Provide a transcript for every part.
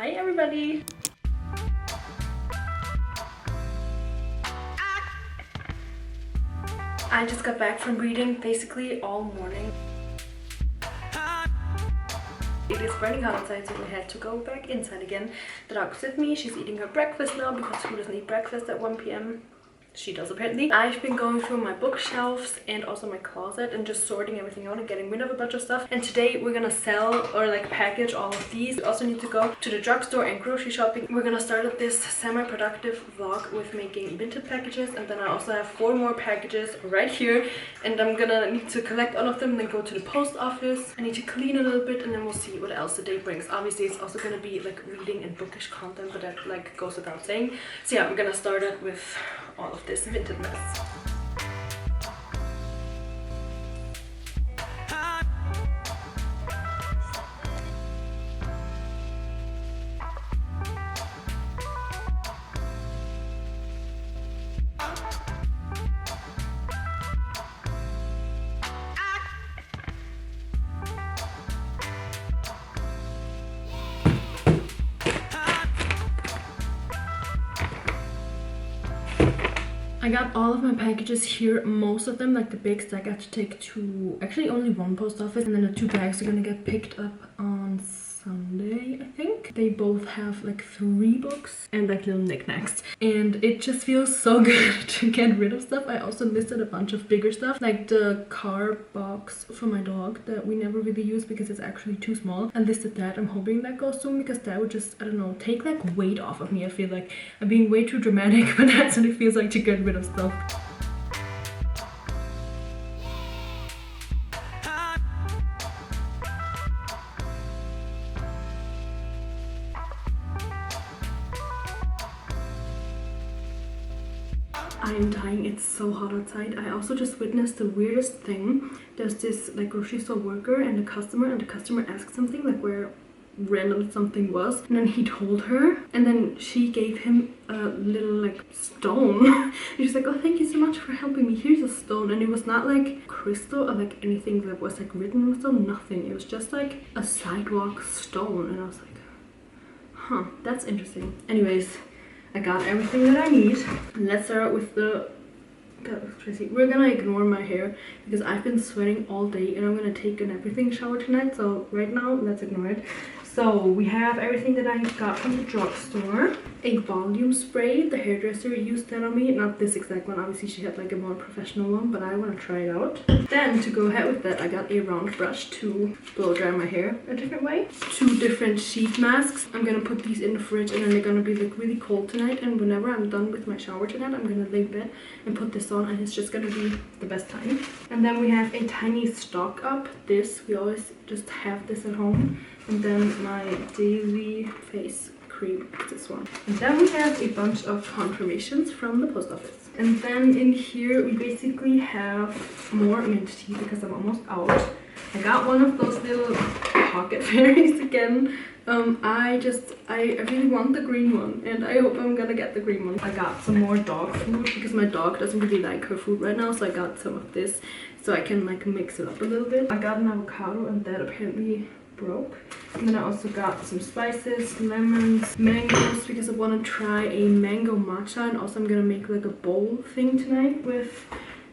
Hi everybody! I just got back from reading basically all morning. It is burning hot outside, so we had to go back inside again. The dog's with me. She's eating her breakfast now because who doesn't eat breakfast at 1 p.m? She does apparently. I've been going through my bookshelves and also my closet and just sorting everything out and getting rid of a bunch of stuff. And today we're gonna sell or like package all of these. We also need to go to the drugstore and grocery shopping. We're gonna start this semi-productive vlog with making vintage packages, and then I also have 4 more packages right here, and I'm gonna need to collect all of them and then go to the post office. I need to clean a little bit and then we'll see what else the day brings. Obviously it's also gonna be like reading and bookish content, but that like goes without saying. So yeah, we're gonna start it with all of this vintage mess. I got all of my packages here, most of them, like the big stack, I have to take to actually only 1 post office, and then the 2 bags are gonna get picked up on Sunday, I think. They both have like 3 books and like little knickknacks, and it just feels so good to get rid of stuff. I also listed a bunch of bigger stuff, like the car box for my dog that we never really use because it's actually too small. I listed that. I'm hoping that goes soon because that would just, I don't know, take like weight off of me. I feel like I'm being way too dramatic, but that's what it feels like to get rid of stuff. I am dying, it's so hot outside. I also just witnessed the weirdest thing. There's this like grocery store worker and the customer asked something like where random something was, and then he told her, and then she gave him a little like stone. She's like, oh, thank you so much for helping me, here's a stone. And it was not like crystal or like anything that was like written with stone, nothing. It was just like a sidewalk stone, and I was like, huh, that's interesting. Anyways, I got everything that I need. Let's start out with the... That was crazy. We're gonna ignore my hair because I've been sweating all day and I'm gonna take an everything shower tonight. So right now, let's ignore it. So we have everything that I got from the drugstore. A volume spray. The hairdresser used that on me. Not this exact one. Obviously she had like a more professional one, but I want to try it out. Then to go ahead with that, I got a round brush to blow dry my hair a different way. 2 different sheet masks. I'm gonna put these in the fridge and then they're gonna be like really cold tonight. And whenever I'm done with my shower tonight, I'm gonna lay in bed and put this on, and it's just gonna be the best time. And then we have a tiny stock up. This, we always just have this at home. And then my daily face cream, this one. And then we have a bunch of confirmations from the post office. And then in here we basically have more mint tea because I'm almost out. I got one of those little pocket fairies again. I really want the green one, and I hope I'm gonna get the green one. I got some more dog food because my dog doesn't really like her food right now, so I got some of this so I can like mix it up a little bit. I got an avocado and that apparently broke. And then I also got some spices, lemons, mangoes because I want to try a mango matcha, and also I'm gonna make like a bowl thing tonight with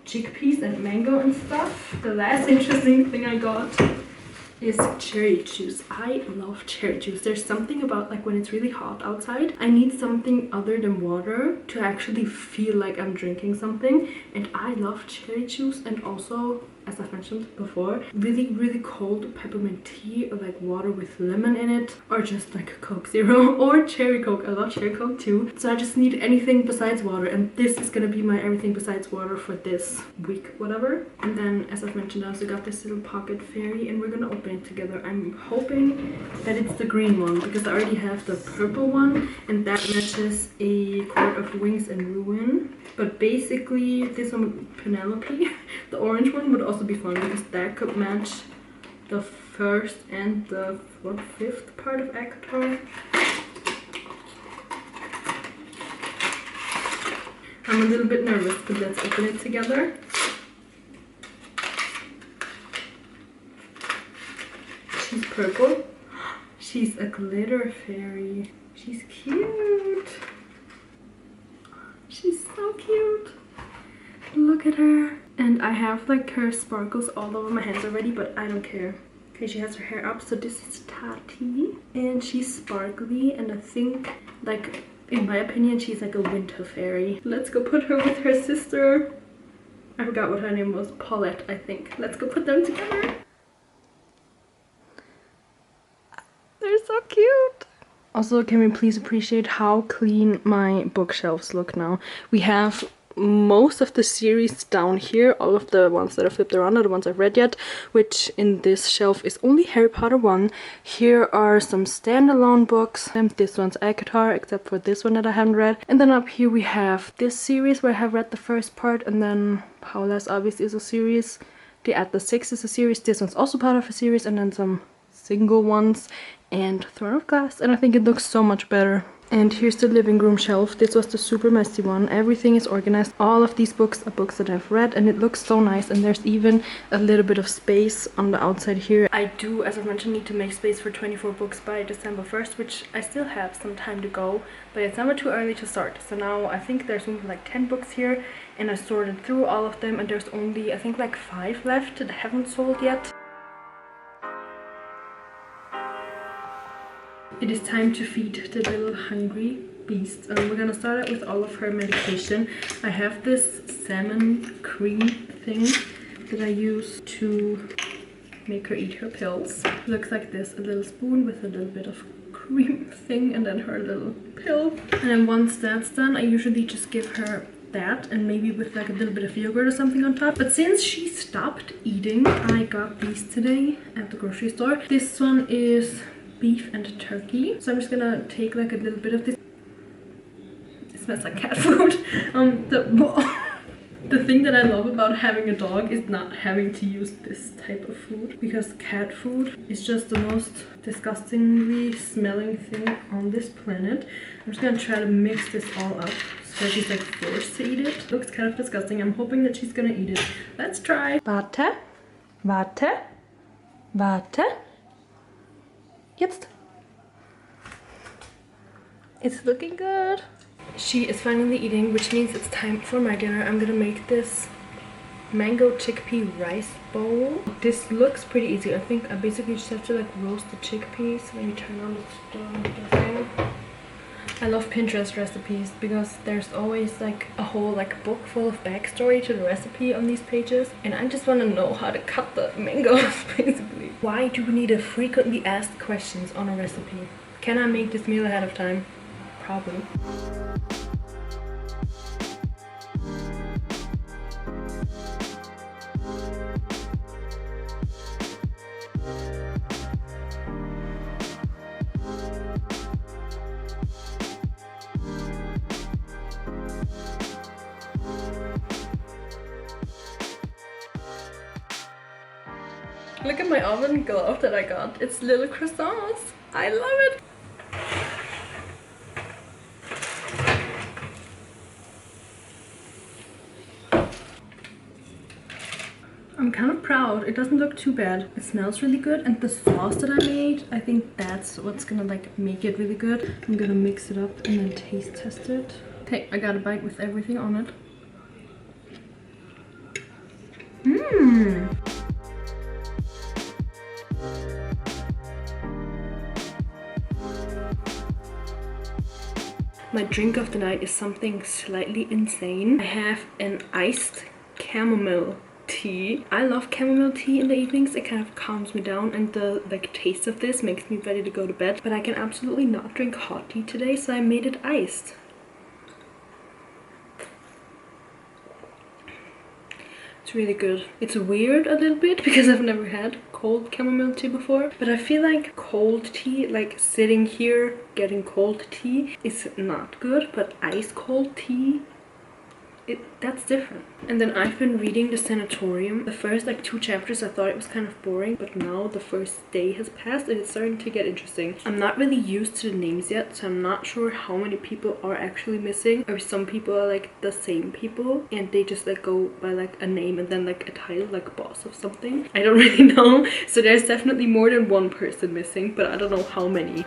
chickpeas and mango and stuff. The last interesting thing I got is cherry juice. I love cherry juice. There's something about like when it's really hot outside, I need something other than water to actually feel like I'm drinking something, and I love cherry juice. And also, as I've mentioned before, really cold peppermint tea or like water with lemon in it, or just like Coke Zero or cherry Coke. I love cherry Coke too. So I just need anything besides water, and this is gonna be my everything besides water for this week, whatever. And then, as I've mentioned, I also got this little pocket fairy, and we're gonna open it together. I'm hoping that it's the green one because I already have the purple one, and that matches a quart of Wings and Ruin. But basically, this one, Penelope, the orange one would also be fun because that could match the first and the 5th part of Akatar. I'm a little bit nervous, but let's open it together. She's purple. She She's a glitter fairy. She's cute. She's so cute. Look at her. And I have like her sparkles all over my hands already, but I don't care. Okay, she has her hair up. So this is Tati. And she's sparkly. And I think, like, in my opinion, she's like a winter fairy. Let's go put her with her sister. I forgot what her name was. Paulette, I think. Let's go put them together. They're so cute. Also, can we please appreciate how clean my bookshelves look now? We have most of the series down here. All of the ones that are flipped around are the ones I've read yet, which in this shelf is only Harry Potter 1. Here are some standalone books, and this one's ACOTAR, except for this one that I haven't read. And then up here we have this series where I have read the first part, and then How Less Obvious is a series. The Atlas 6 is a series. This one's also part of a series, and then some single ones, and Throne of Glass, and I think it looks so much better. And here's the living room shelf. This was the super messy one. Everything is organized. All of these books are books that I've read, and it looks so nice. And there's even a little bit of space on the outside here. I do, as I mentioned, need to make space for 24 books by December 1st, which I still have some time to go, but it's never too early to start. So now I think there's only like 10 books here, and I sorted through all of them, and there's only, I think, like 5 left that haven't sold yet. It is time to feed the little hungry beast. We're gonna start out with all of her medication. I have this salmon cream thing that I use to make her eat her pills. It looks like this, a little spoon with a little bit of cream thing, and then her little pill. And then once that's done, I usually just give her that, and maybe with like a little bit of yogurt or something on top. But since she stopped eating, I got these today at the grocery store. This one is beef and turkey, so I'm just gonna take like a little bit of this. It smells like cat food. The thing that I love about having a dog is not having to use this type of food, because cat food is just the most disgustingly smelling thing on this planet. I'm just gonna try to mix this all up so she's like forced to eat it. It looks kind of disgusting. I'm hoping that she's gonna eat it. Let's try. Warte, warte, warte. Jetzt. It's looking good. She is finally eating, which means it's time for my dinner. I'm gonna make this mango chickpea rice bowl. This looks pretty easy. I think I basically just have to like roast the chickpeas. Let me turn on the thing. I love Pinterest recipes because there's always like a whole like book full of backstory to the recipe on these pages, and I just want to know how to cut the mangoes basically. Why do we need a frequently asked questions on a recipe? Can I make this meal ahead of time? Probably. Look at my oven glove that I got. It's little croissants. I love it. I'm kind of proud. It doesn't look too bad. It smells really good, and the sauce that I made, I think that's what's gonna like make it really good. I'm gonna mix it up and then taste test it. Okay, I got a bite with everything on it. Mmm. My drink of the night is something slightly insane. I have an iced chamomile tea. I love chamomile tea in the evenings. It kind of calms me down, and the like taste of this makes me ready to go to bed. But I can absolutely not drink hot tea today, so I made it iced. It's really good. It's weird a little bit because I've never had cold chamomile tea before, but I feel like cold tea, like sitting here getting cold tea, is not good, but ice cold tea that's different. And then I've been reading The Sanatorium. The first like 2 chapters I thought it was kind of boring, but now the first day has passed and it's starting to get interesting. I'm not really used to the names yet, so I'm not sure how many people are actually missing, or some people are like the same people and they just like go by like a name and then like a title, like boss of something. I don't really know. So there's definitely more than one person missing, but I don't know how many.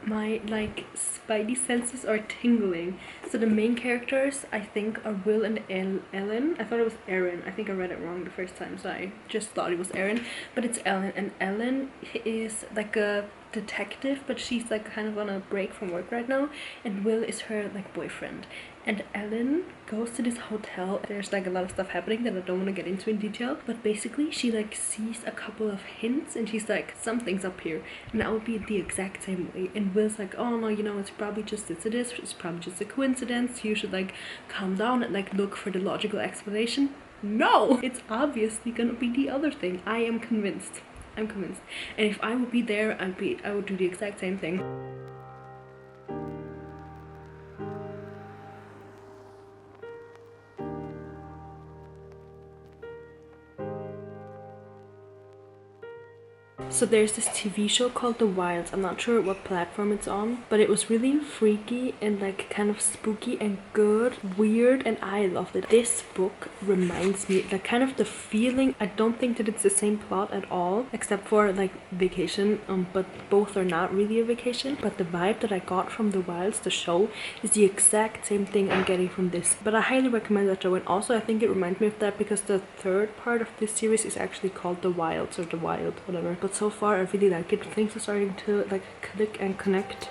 My like spidey senses are tingling. So the main characters I think are Will and Ellen. I thought it was Erin. I think I read it wrong the first time, so I just thought it was Erin, but it's Ellen. And Ellen is like a detective, but she's like kind of on a break from work right now, and Will is her like boyfriend. And Ellen goes to this hotel. There's like a lot of stuff happening that I don't want to get into in detail, but basically she like sees a couple of hints and she's like, something's up here, and that would be the exact same way. And Will's like, oh no, you know, it's probably just this, it's probably just a coincidence, you should like calm down and like look for the logical explanation. No, it's obviously gonna be the other thing. I am convinced. I'm convinced. And if I would be there, I would do the exact same thing. So there's this TV show called The Wilds. I'm not sure what platform it's on, but it was really freaky and like kind of spooky and good, weird, and I loved it. This book reminds me like kind of the feeling. I don't think that it's the same plot at all, except for like vacation, but both are not really a vacation. But the vibe that I got from The Wilds, the show, is the exact same thing I'm getting from this. But I highly recommend that show, and also I think it reminds me of that because the 3rd part of this series is actually called The Wilds or The Wild, whatever. But so far I really like it. Things are starting to like click and connect.